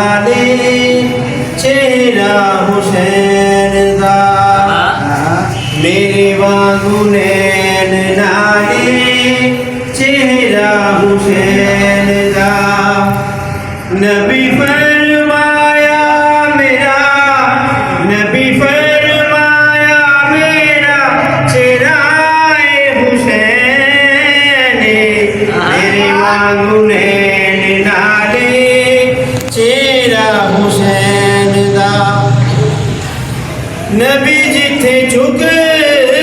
नाले चेहरा हुसैन दा मेरे वांगू नैन नाले चेहरा हुसैन दा नबी फरमाया मेरा नबी फरमाया मेरा चेहरा हुसैन मेरे वांगू नैन नाले चेहरा हुसैन दा नबी जिथे झुक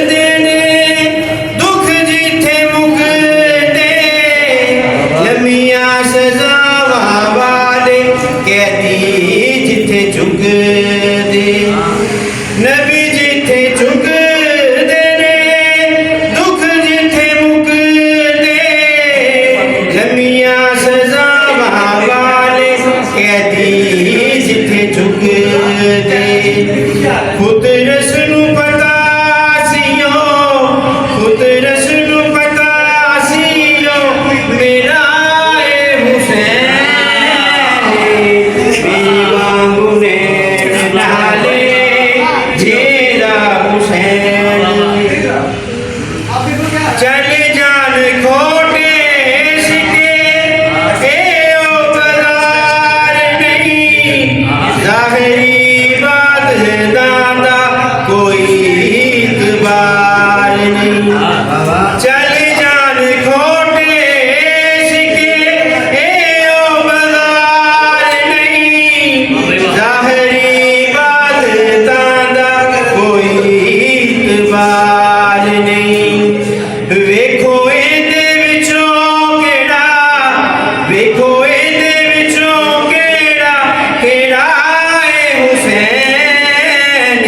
देने दुख जिथे मुकते लमिया सजावा वाले कहती जिथे झुक दे नबी जिथे झुक देने दुख जिथे मुकते लमिया सजावा वाले कहती जिथे झुक दे खुद रसनू पता सियो खुद रसनू पता सियो मेरा हुसैन मेरे वांगू नैन नाले चेहरा हुसैन चले जान खोटे सिके ए ओ बजार नहीं ज़ाहिरी बात है दादा कोई इतबार नहीं चले जान खोटे सिके ए ओ बजार नहीं ज़ाहिरी बात है दादा कोई इतबार नहीं वेखो ਇਹਦੇ ਵਿੱਚੋਂ ਕਿਹੜਾ ਵੇਖੋ ਇਹਦੇ ਵਿੱਚੋਂ ਕਿਹੜਾ ਏ ਹੁਸੈਨ